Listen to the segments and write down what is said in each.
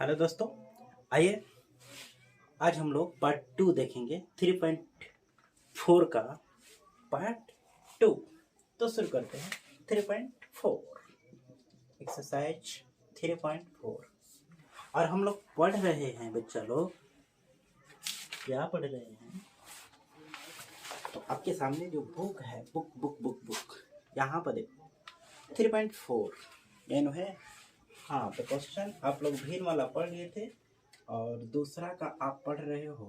Hello दोस्तों, आइए आज हम लोग पार्ट 2 देखेंगे 3.4 का पार्ट 2। तो शुरू करते हैं 3.4 एक्सरसाइज 3.4। और हम लोग पढ़ रहे हैं बच्चा लोग, क्या पढ़ रहे हैं? तो आपके सामने जो बुक है, बुक यहाँ पर देखो 3.4 यानी है। हाँ, तो क्वेश्चन आप लोग भीड़ वाला पढ़ लिए थे और दूसरा का आप पढ़ रहे हो।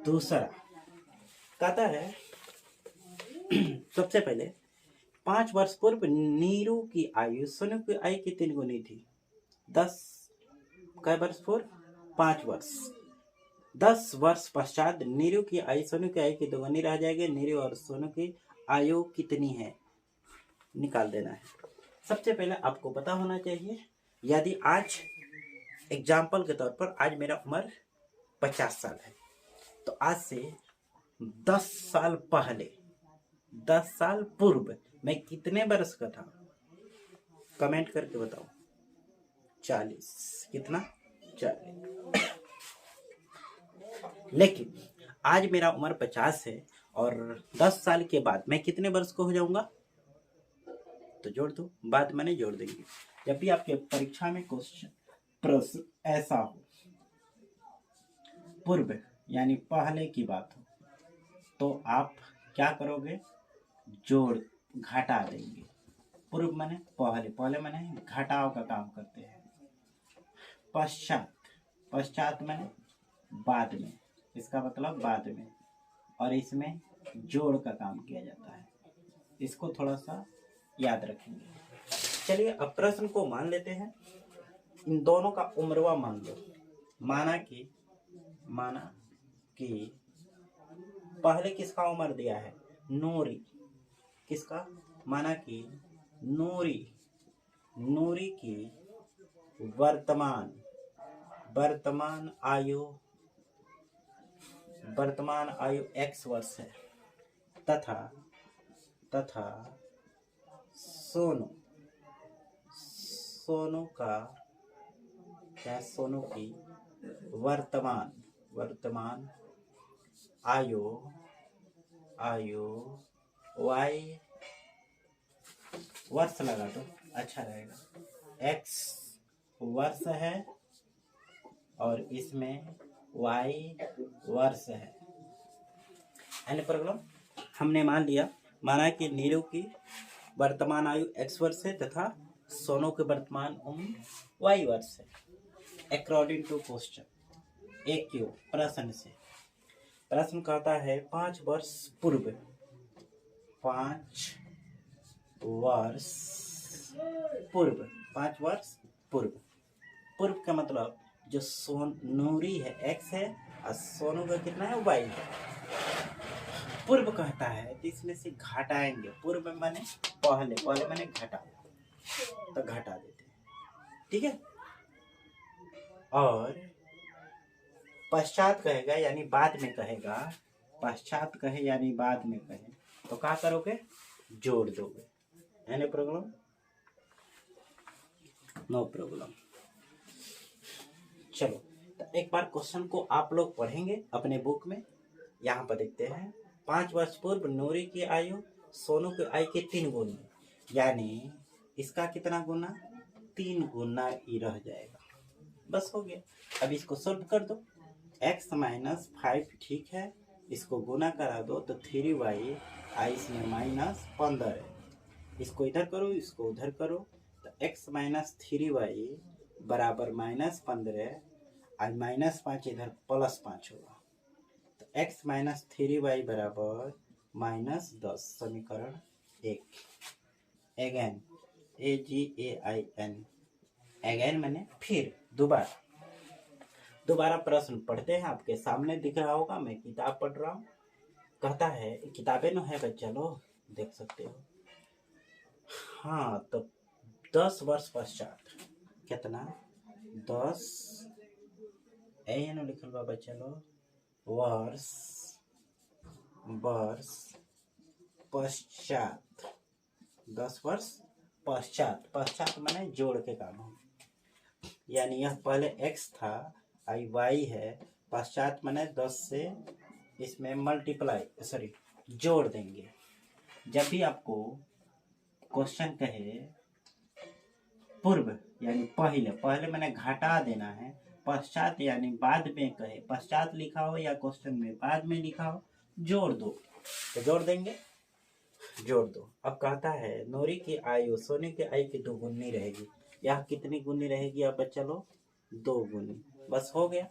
दूसरा कहता है सबसे पहले 5 वर्ष पूर्व नीरू की आयु सोनू की आयु कितनी गुनी थी? 10 कै वर्ष पूर्व? 5 वर्ष। 10 वर्ष पश्चात नीरू की आयु सोनू की आयु की दोगुनी रह जाएगी। नीरू और सोनू की आयु कितनी है निकाल देना है। सबसे पहले आपको पता होना चाहिए, यदि आज एग्जाम्पल के तौर पर आज मेरा उम्र 50 साल है, तो आज से 10 साल पहले, 10 साल पूर्व मैं कितने वर्ष का था? कमेंट करके बताओ। 40। कितना? 40। लेकिन आज मेरा उम्र 50 है और 10 साल के बाद मैं कितने वर्ष को हो जाऊंगा? तो जोड़ दो, बाद में नहीं जोड़ देंगे। जब भी आपके परीक्षा में क्वेश्चन प्रश्न ऐसा हो, पूर्व यानी पहले की बात हो, तो आप क्या करोगे? जोड़ घटा देंगे। पूर्व माने पहले, पहले माने घटाव का काम करते हैं। पश्चात, पश्चात माने बाद में, इसका मतलब बाद में, और इसमें जोड़ का काम किया जाता है। इसको थोड़ा सा याद रखेंगे। चलिए अब प्रश्न को मान लेते हैं। इन दोनों का उम्रवा मान लो। माना कि पहले किसका उम्र दिया है? नूरी। किसका? माना कि नूरी की वर्तमान आयु x वर्ष है, तथा सोनू की वर्तमान आयु y वर्ष लगा तो अच्छा रहेगा। x वर्ष है और इसमें y वर्ष है। यानी प्रॉब्लम हमने मान लिया, माना कि नीरू की वर्तमान आयु x वर्ष है तथा सोनू की वर्तमान उम्र y वर्ष है। अकॉर्डिंग टू क्वेश्चन एक क्यों प्रश्न से, प्रश्न कहता है 5 वर्ष पूर्व, 5 वर्ष पूर्व का मतलब जो नूरी है x है और सोनू का कितना है? y है। पूर्व कहता है तो इसमें से घटाएंगे। पूर्व माने पहले माने घटा, तो घटा देते हैं, ठीक है। और पश्चात कहेगा यानी बाद में कहेगा, पश्चात कहे यानी बाद में कहे, तो क्या करोगे? जोड़ दोगे। Any problem? No problem. चलो तो एक बार क्वेश्चन को आप लोग पढ़ेंगे अपने बुक में। यहाँ पर देखते हैं 5 वर्ष पूर्व नूरी की आयु सोनू की आयु के 3 गुना, यानी इसका कितना गुना? 3 गुना ही रह जाएगा। बस हो गया। अब इसको सॉल्व कर दो। x - 5 ठीक है, इसको गुना करा दो तो 3y आई इसमें -15 है। इसको इधर करो, इसको उधर करो, तो x - 3y बराबर -15 और -5 इधर +5 होगा, तो x - 3y बराबर -10। समीकरण 1। अगेन अगेन मैंने फिर दोबारा प्रश्न पढ़ते हैं। आपके सामने दिख रहा होगा, मैं किताब पढ़ रहा हूँ। कहता है, किताबें न है बच्चा लोग, देख सकते हो। हाँ, तो 10 वर्ष पश्चात कितना? 10 लिखल बा बच्चा लोग, वर्ष पश्चात। 10 वर्ष पश्चात माने जोड़ के काम हो। यानी यह पहले x था, आई y है, पश्चात मैंने 10 से इसमें जोड़ देंगे। जब भी आपको क्वेश्चन कहे पूर्व यानी पहले मैंने घटा देना है, पश्चात यानी बाद में कहे पश्चात लिखा हो या क्वेश्चन में बाद में लिखा हो, जोड़ दो तो जोड़ देंगे, जोड़ दो। अब कहता है नूरी की आयु सोने की आयु की 2 गुनी रहेगी। यह कितनी गुनी रहेगी अब बच्चा लोग? 2 गुनी। बस हो गया,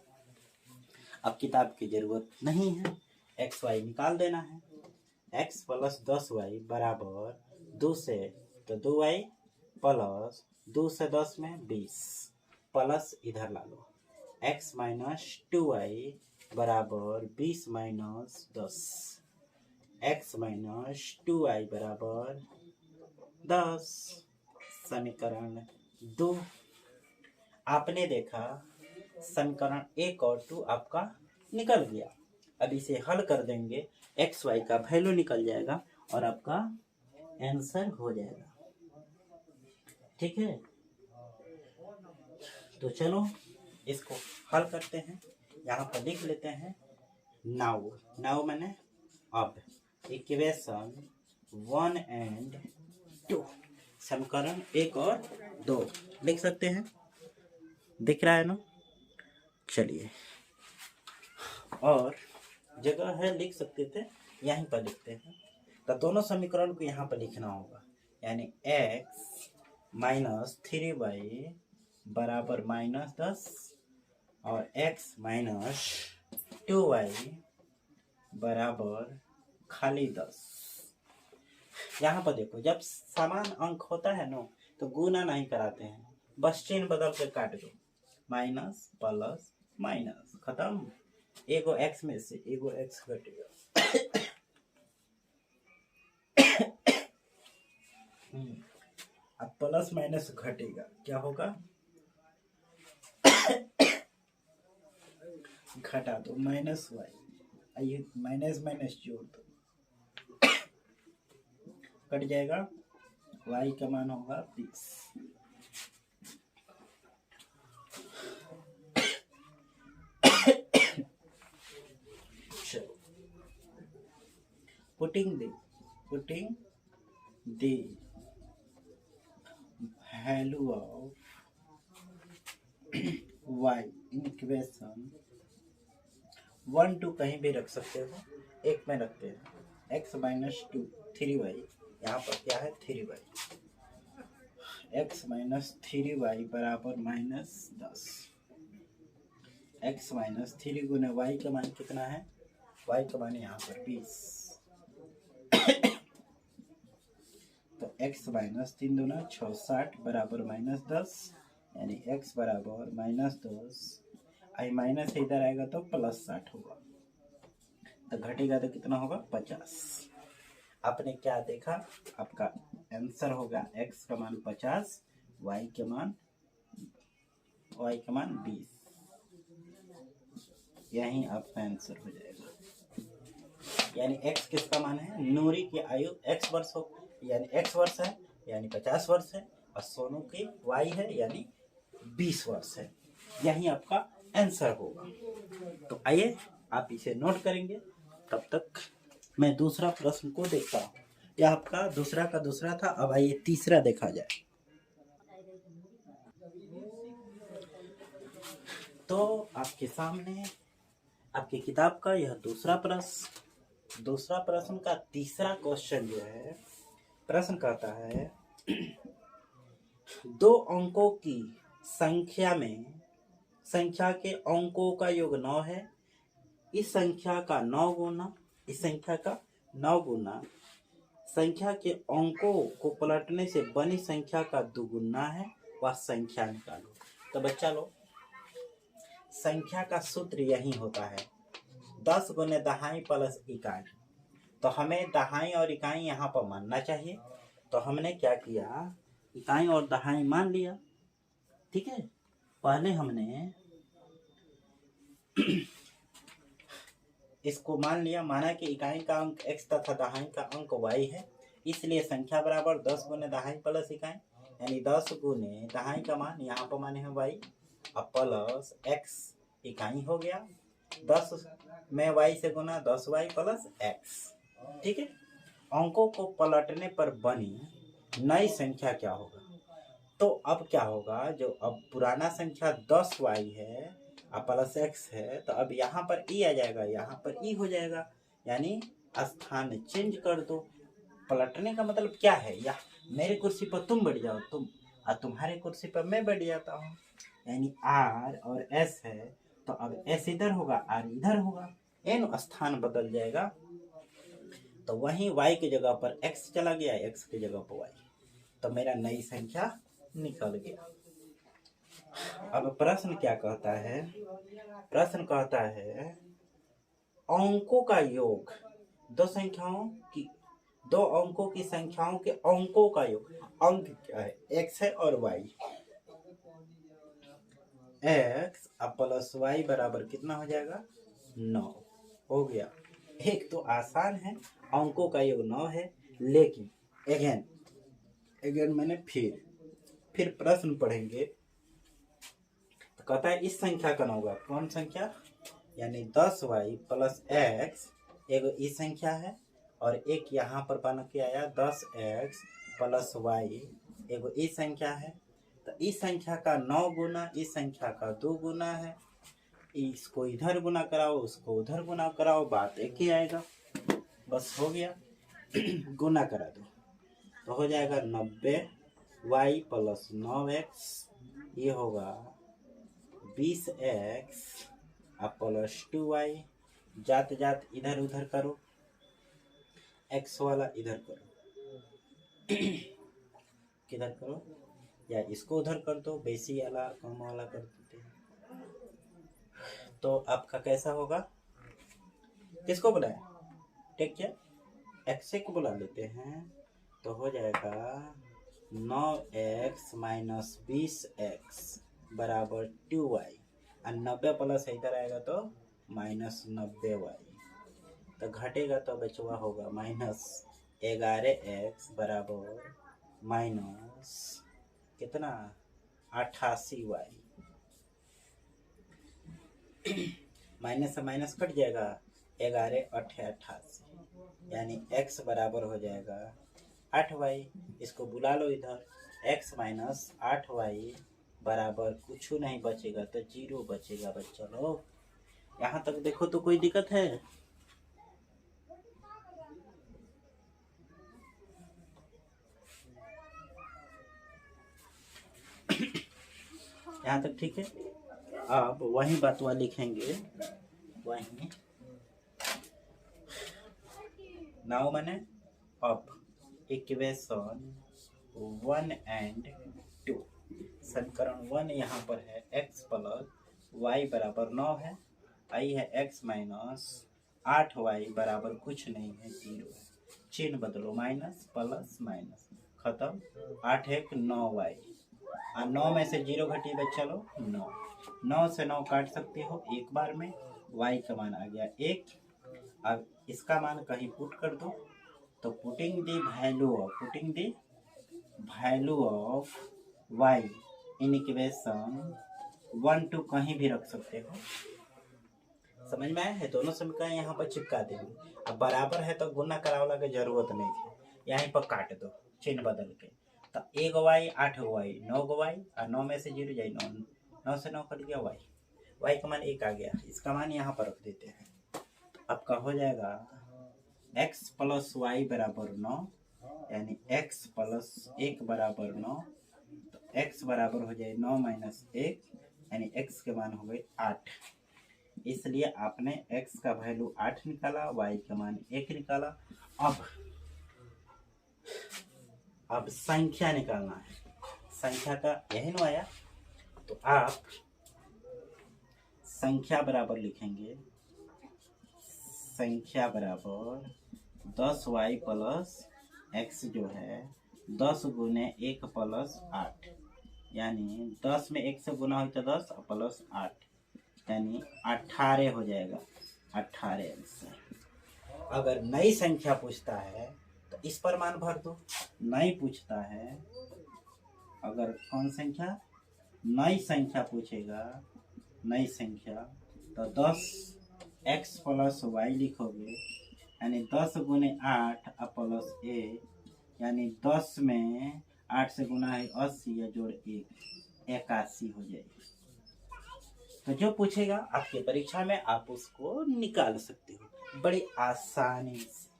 अब किताब की जरूरत नहीं है, एक्स वाई निकाल देना है। x प्लस 10y बराबर 2 से, तो 2y प्लस 2 से 10 में 20, प्लस इधर ला लो, x माइनस 2y बराबर 20 माइनस 10, x माइनस 2y बराबर 10। समीकरण 2 आपने देखा, समीकरण 1 और 2 आपका निकल गया। अब इसे हल कर देंगे, एक्स वाई का वैल्यू निकल जाएगा और आपका आंसर हो जाएगा। ठीक है, तो चलो इसको हल करते हैं। यहाँ पर लिख लेते हैं नाउ मैंने अब इक्वेशन 1 एंड 2, समीकरण 1 और 2 लिख सकते हैं। दिख रहा है ना? चलिए, और जगह है लिख सकते थे, यहीं पर लिखते हैं। तो दोनों समीकरण को यहाँ पर लिखना होगा, यानी x माइनस 3y बराबर माइनस 10 और x माइनस 2y बराबर खाली 10। यहाँ पर देखो, जब समान अंक होता है ना तो गुना नहीं कराते हैं, बस चिन्ह बदल कर काट दो, माइनस प्लस माइनस, खत्म। एगो x में से एगो x घटेगा। अब प्लस माइनस घटेगा, क्या होगा? घटा दो, माइनस वाई, आइए माइनस माइनस जोड़ दो, कट जाएगा, y का मान होगा 20। Putting the value of y in equation 1 2 कहीं भी रख सकते हो, एक में रखते हैं, x माइनस 2 3y, यहाँ पर क्या है 3y, x माइनस 3y बराबर माइनस 10, x माइनस 3 गुना y का मान कितना है? y का मान यहाँ पर 20, तो x माइनस 3 दूना 6 60 बराबर माइनस 10, यानी x बराबर माइनस 10, आई माइनस इधर आएगा तो प्लस 60 होगा, तो घटेगा तो कितना होगा? 50। आपने क्या देखा? आपका आंसर होगा x का मान 50, y का मान 20, यही आपका आंसर हो जाएगा। यानी x किसका मान है? नूरी की आयु x वर्ष हो, यानी x वर्ष है, यानी 50 वर्ष है, और सोनू की y है, यानी 20 वर्ष है। यही आपका आंसर होगा। तो आइए आप इसे नोट करेंगे, तब तक मैं दूसरा प्रश्न को देखता हूँ। यह आपका दूसरा का दूसरा था, अब आइए तीसरा देखा जाए। तो आपके सामने आपकी किताब का यह दूसरा प्रश्न का तीसरा क्वेश्चन जो है, प्रश्न कहता है 2 अंकों की संख्या में संख्या के अंकों का योग 9 है, इस संख्या का 9 गुना संख्या के अंकों को पलटने से बनी संख्या का दुगुना है, वह संख्या निकालो। तो बच्चा लोग, संख्या का सूत्र यही होता है 10 गुने दहाई प्लस इकाई। तो हमें दहाई और इकाई यहाँ पर मानना चाहिए, तो हमने क्या किया, इकाई और दहाई मान लिया। ठीक है, पहले हमने इसको मान लिया, माना कि इकाई का अंक x तथा दहाई का अंक y है, इसलिए संख्या बराबर 10 गुने दहाई प्लस इकाई, यानी 10 गुने दहाई का मान यहाँ पर माने हैं y अब प्लस x इकाई हो गया 10 में y से गुना 10y प्लस x। ठीक है, अंकों को पलटने पर बनी नई संख्या क्या होगा? तो अब क्या होगा, जो अब पुराना संख्या 10y है और प्लस x है, तो अब यहाँ पर e आ जाएगा, यहाँ पर e हो जाएगा, यानी स्थान चेंज कर दो। पलटने का मतलब क्या है, या मेरे कुर्सी पर तुम बैठ जाओ तुम, और तुम्हारे कुर्सी पर मैं बैठ जाता हूँ, यानी r और s है, तो अब s इधर होगा r इधर होगा, n स्थान बदल जाएगा। तो वहीं y की जगह पर x चला गया, x की जगह पर y, तो मेरा नई संख्या निकल गया। अब प्रश्न क्या कहता है, प्रश्न कहता है अंकों का योग, दो अंकों की संख्याओं के अंकों का योग, अंक क्या है, x है और y, x अब प्लस y बराबर कितना हो जाएगा, 9 हो गया। एक तो आसान है, अंकों का योग 9 है, लेकिन अगेन मैंने फिर प्रश्न पढ़ेंगे तो कहता है इस संख्या का ना होगा, कौन संख्या, यानी 10y प्लस x एक इस संख्या है, और एक यहाँ पर बन के आया 10x प्लस y एक इस संख्या है। तो इस संख्या का 9 गुना इस संख्या का 2 गुना है, इसको इधर गुना कराओ उसको उधर गुना कराओ, बात एक ही आएगा, बस हो गया। गुना करा दो तो हो जाएगा 90y प्लस 9x, ये होगा 20x प्लस 2y, जाते जाते इधर उधर करो, x वाला इधर करो, किधर करो, या इसको उधर कर दो, बेसी वाला कम वाला कर देते हैं। तो आपका कैसा होगा, किसको बुलाए, ठीक है, x को बुला लेते हैं, तो हो जाएगा 9x माइनस 20x बराबर 2y, और 90 प्लस इधर आएगा तो माइनस 90y, तो घटेगा तो बचवा होगा माइनस 11x बराबर माइनस कितना 88y, माइनस से माइनस कट जाएगा, 11 8 88, यानी x बराबर हो जाएगा 8y, इसको बुला लो इधर, x माइनस 8y बराबर कुछ नहीं बचेगा तो 0 बचेगा बच्चा लोग। यहाँ तक देखो तो कोई दिक्कत है, यहाँ तक ठीक है। अब वही बातवा लिखेंगे, वही नाउ मैंने अब इक्वेशन 1 एंड 2, समीकरण 1 यहाँ पर है x प्लस y बराबर 9 है, आई है x माइनस 8y बराबर कुछ नहीं है 0 है, चिन्ह बदलो, माइनस प्लस माइनस खत्म, 8 1 9y, और 9 में से 0 घटी बच्चा लो 9 से 9 काट सकते हो एक बार में, y का मान आ गया 1। अब इसका मान कहीं पुट कर दो, तो putting the value of y in equation 1 2 कहीं भी रख सकते हो, समझ में आया है, दोनों समीकरण यहाँ पर चिपका देंगे। अब बराबर है तो गुना करावला की जरूरत नहीं थी, यहीं पर काट दो चिन्ह बदल के, तो 1 y 8 y 9 y, और 9 में से 0 जाए 9 से 9 कट गया y का मान 1 आ गया, इसका मान यहाँ पर रख देते हैं। आपका हो जाएगा x प्लस वाई बराबर 9, यानी x प्लस 1 बराबर 9, तो x बराबर हो जाए 9 माइनस 1, यानी x के मान हो गए 8, इसलिए आपने x का वैल्यू 8 निकाला, y का मान 1 निकाला। अब संख्या निकालना है, संख्या का यही न आया, तो आप संख्या बराबर लिखेंगे, संख्या बराबर 10y प्लस x जो है 10 गुने 1 प्लस 8, यानी 10 में 1 से गुना हो तो 10 प्लस 8, यानी 18 हो जाएगा, 18 आंसर। अगर नई संख्या पूछता है तो इस पर मान भर दो, नहीं पूछता है, अगर कौन संख्या नई संख्या पूछेगा, नई संख्या, तो 10x प्लस वाई लिखोगे, यानी 10 गुने 8 प्लस 1, यानी 10 में 8 से गुना है 80 या जोड़ 1 81 हो जाएगी। तो जो पूछेगा आपके परीक्षा में आप उसको निकाल सकते हो बड़ी आसानी से।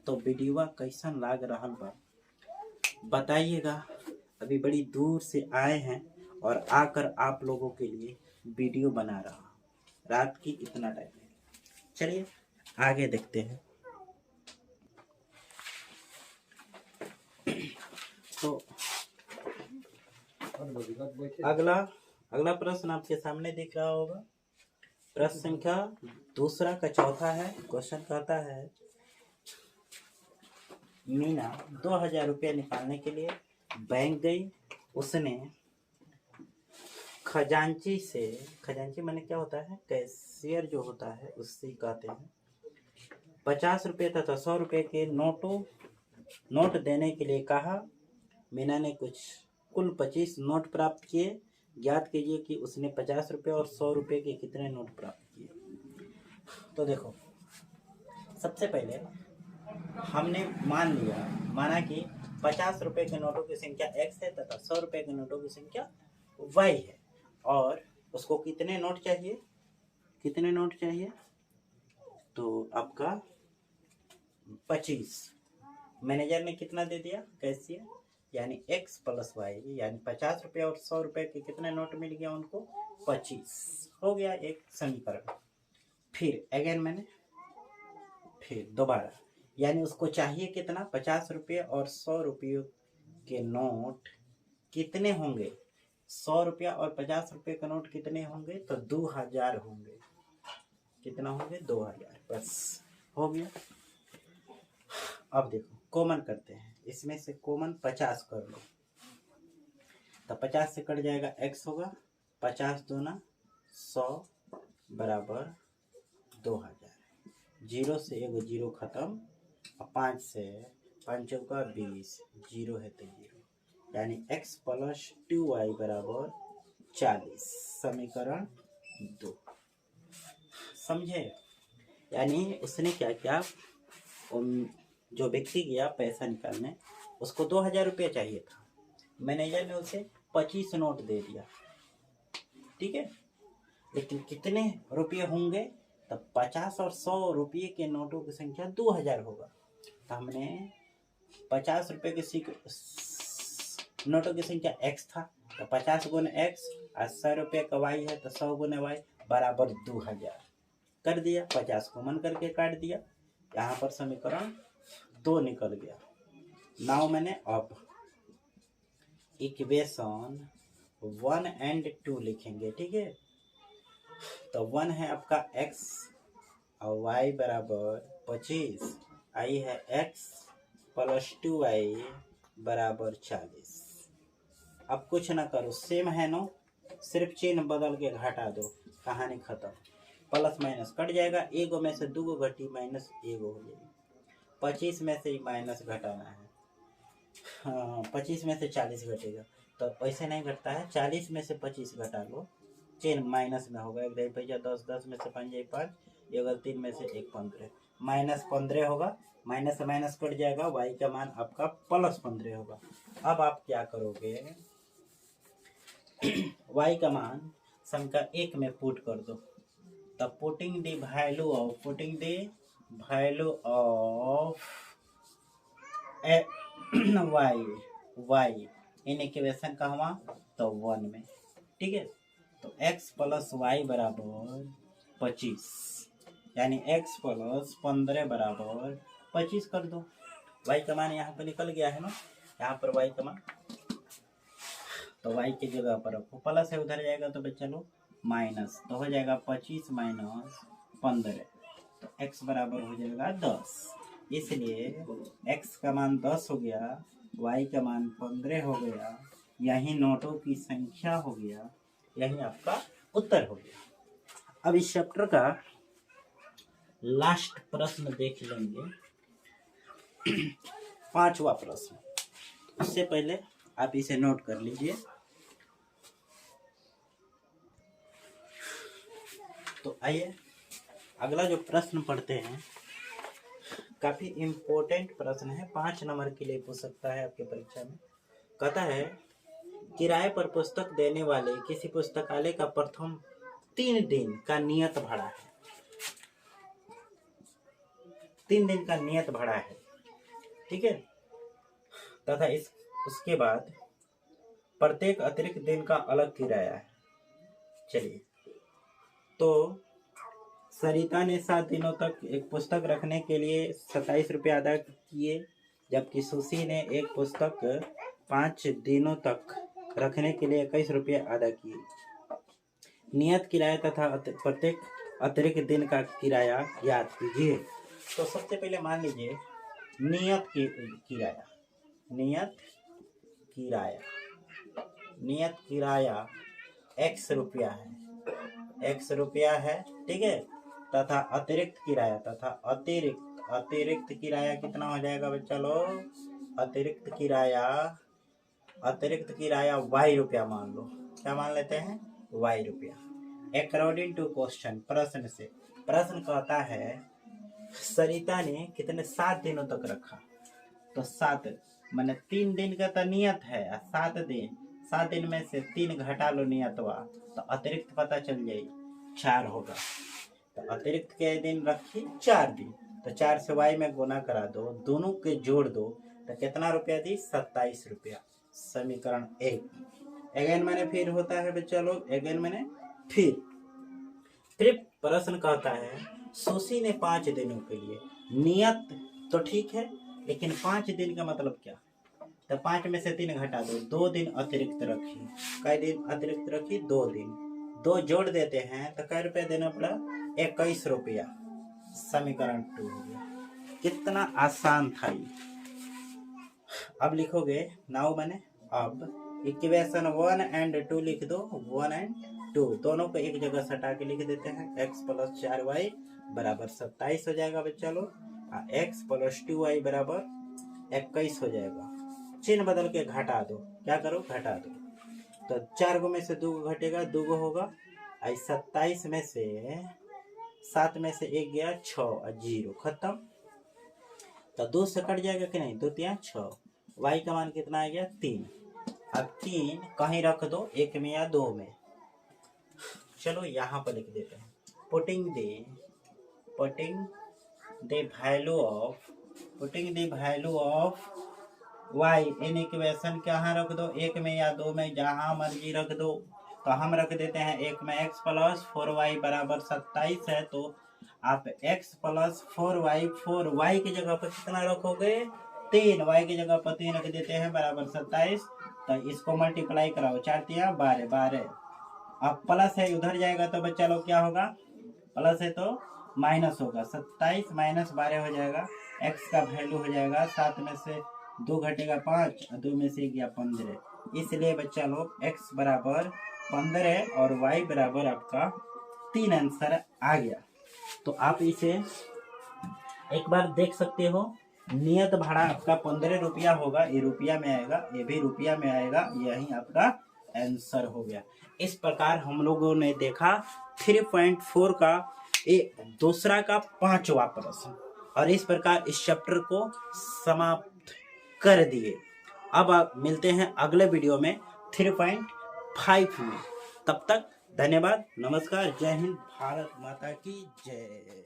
तो वीडियो कैसन लाग रहा बा बताइएगा। अभी बड़ी दूर से आए हैं और आकर आप लोगों के लिए वीडियो बना रहा हूँ। रात की इतना टाइम है। चलिए आगे देखते हैं। तो अगला प्रश्न आपके सामने दिख रहा होगा। प्रश्न संख्या दूसरा का चौथा है। क्वेश्चन कहता है मीना 2000 रुपया निकालने के लिए बैंक गई। उसने खजांची से, खजांची माने क्या होता है, कैशियर जो होता है उससे कहते हैं, 50 रुपये तथा 100 रुपये के नोट देने के लिए कहा। मीना ने कुल 25 नोट प्राप्त किए। ज्ञात कीजिए कि उसने 50 रुपये और 100 रुपये के कितने नोट प्राप्त किए। तो देखो, सबसे पहले हमने माना कि 50 रुपये के नोटों की संख्या x है तथा 100 रुपये के नोटों की संख्या y है, और उसको कितने नोट चाहिए, तो आपका 25। मैनेजर ने कितना दे दिया, कैशियर, यानी x प्लस वाई, यानी 50 रुपये और 100 रुपये के कितने नोट मिल गया उनको, 25 हो गया एक समीकरण। फिर दोबारा, यानी उसको चाहिए कितना, 50 रुपये और 100 रुपये के नोट कितने होंगे, 100 रुपया और 50 रुपये के नोट कितने होंगे, तो 2000 होंगे। कितना होंगे, 2000। बस हो गया। अब देखो कॉमन करते हैं, इसमें से कॉमन 50 कर लो, तो 50 से कट जाएगा x होगा, 50 दूना 100 बराबर 2000। 0 से एगो 0 खत्म, 5 से 5 चौका 20, 0 है तो 0, यानी x प्लस 2y बराबर 40। समीकरण 2। समझे? यानी उसने क्या किया, जो व्यक्ति गया पैसा निकालने, उसको 2000 रुपया चाहिए था। मैनेजर ने उसे 25 नोट दे दिया, ठीक है, लेकिन कितने रुपये होंगे, तब 50 और 100 रुपये के नोटों की संख्या 2000 होगा। तो हमने 50 रुपये के नोटों की संख्या x था, तो 50 गुने x, और 100 रुपये का y है तो 100 गुने y बराबर 2000 कर दिया। 50 कॉमन करके काट दिया, यहाँ पर समीकरण 2 निकल गया। नाउ मैंने अब इक्वेशन 1 और 2 लिखेंगे, ठीक है। तो 1 है आपका x और y बराबर 25, आई है x प्लस 2y बराबर 40। अब कुछ ना करो, सेम है नो, सिर्फ चिन्ह बदल के घटा दो, कहानी खत्म। प्लस माइनस कट जाएगा, एगो में से दूगो घटी माइनस एगो हो जाएगी। 25 में से माइनस घटाना है, हाँ 25 में से 40 घटेगा, तो ऐसे नहीं घटता है। 40 में से 25 घटा लो, चिन्ह माइनस में होगा, एक भैया 10, 10 में से 5 5, एक 3 में से 1 15, माइनस 15 होगा। माइनस से माइनस कट जाएगा, y का मान आपका प्लस 15 होगा। अब आप क्या करोगे, y का मान संख्या 1 में पुट कर दो। तब putting the value of y in equation का हुआ तो 1 में, ठीक है। तो x प्लस वाई बराबर 25, यानी x प्लस 15 बराबर 25 कर दो। y का मान यहाँ पर निकल गया है ना, यहाँ पर y का मान, तो y की जगह पर रखो, प्लस है उधर जाएगा तो बच्चा लो माइनस, तो हो जाएगा 25 माइनस 15, तो x बराबर हो जाएगा 10। इसलिए x का मान 10 हो गया, y का मान 15 हो गया, यही नोटों की संख्या हो गया, यही आपका उत्तर हो गया। अब इस चैप्टर का लास्ट प्रश्न देख लेंगे, 5वां प्रश्न। उससे पहले आप इसे नोट कर लीजिए। तो आइए अगला जो प्रश्न पढ़ते हैं, काफी इम्पोर्टेंट प्रश्न है, 5 नंबर के लिए पूछ सकता है आपके परीक्षा में। कहता है किराए पर पुस्तक देने वाले किसी पुस्तकालय का प्रथम 3 दिन का नियत भाड़ा है। 3 दिन का नियत भाड़ा है, ठीक है। तथा उसके बाद प्रत्येक अतिरिक्त दिन का अलग किराया है। चलिए, तो सरिता ने 7 दिनों तक एक पुस्तक रखने के लिए 27 रुपये अदा किए, जबकि सुशी ने एक पुस्तक 5 दिनों तक रखने के लिए 21 रुपये अदा किए। नियत किराया तथा प्रत्येक अतिरिक्त दिन का किराया याद कीजिए। तो सबसे पहले मान लीजिए नियत किराया x रुपया है, ठीक है। तथा अतिरिक्त किराया कितना हो जाएगा बच्चा लोग? अतिरिक्त किराया y रुपया मान लो। क्या मान लेते हैं? y रुपया। अकॉर्डिंग टू क्वेश्चन, प्रश्न कहता है सरिता ने कितने 7 दिनों तक रखा। तो 7 माने 3 दिन का तो नियत है, 7 दिन में से 3 घटा लो नियतवा, तो अतिरिक्त पता चल जाए 4 होगा। तो अतिरिक्त के दिन रखी 4 दिन, तो 4 से y में गुना करा दो, दोनों के जोड़ दो, तो कितना रुपया दी? 27 रुपया। समीकरण 1। अगेन मैंने फिर होता है बच्चा लोग, अगेन मैंने फिर प्रश्न कहता है सुशी ने 5 दिनों के लिए, नियत तो ठीक है, लेकिन 5 दिन का मतलब क्या? तो 5 में से 3 घटा दो, 2 दिन अतिरिक्त रखी। कई दिन अतिरिक्त रखी? 2 दिन। 2 जोड़ देते हैं तो कै रुपया देना पड़ा? 21 रुपया। समीकरण 2 हो गया। कितना आसान था ये। अब लिखोगे नाउ मैंने, अब इक्वेशन 1 एंड 2 लिख दो। 1 एंड 2 दोनों को एक जगह सटा के लिख देते हैं। x + 4y बराबर 27 हो जाएगा बच्चा लोग, x + 2y बराबर 21 हो जाएगा। चिन्ह बदल के घटा दो। क्या करो? घटा दो। तो 4 गो में से 2 गो घटेगा, 2 गो होगा। 27 में से 7 में से 1 गया, 6 और 0 खत्म। तो 2 से कट जाएगा कि नहीं? 2 3 6। y का मान कितना आ गया? 3। अब 3 कहीं रख दो, 1 में या 2 में। चलो यहाँ पर लिख देते हैं, putting the value of y in equation कहाँ रख दो? 1 में या 2 में, जहाँ मर्जी रख दो। तो हम रख देते हैं 1 में। x + 4y बराबर 27 है, तो आप x + 4y की जगह पर कितना रखोगे? 3। y की जगह पर 3 रख देते हैं बराबर 27। तो इसको मल्टीप्लाई कराओ, 4 × 12। अब प्लस है, उधर जाएगा तो बच्चा लोग क्या होगा? प्लस है तो माइनस होगा। 27 - 12 हो जाएगा। x का वैल्यू हो जाएगा 7 में से 2 घटेगा 5, 2 में से गया 15। इसलिए बच्चा लोग x बराबर 15 और y बराबर आपका 3 आंसर आ गया। तो आप इसे एक बार देख सकते हो। नियत भाड़ा आपका 15 रुपया होगा, ये रुपया में आएगा, ये भी रुपया में आएगा, यही आपका आंसर हो गया। इस प्रकार हम लोगों ने देखा 3.4 का दूसरा का 5वां प्रश्न, और इस प्रकार इस चैप्टर को समाप्त कर दिए। अब आप मिलते हैं अगले वीडियो में 3.5 में। तब तक धन्यवाद, नमस्कार, जय हिंद, भारत माता की जय।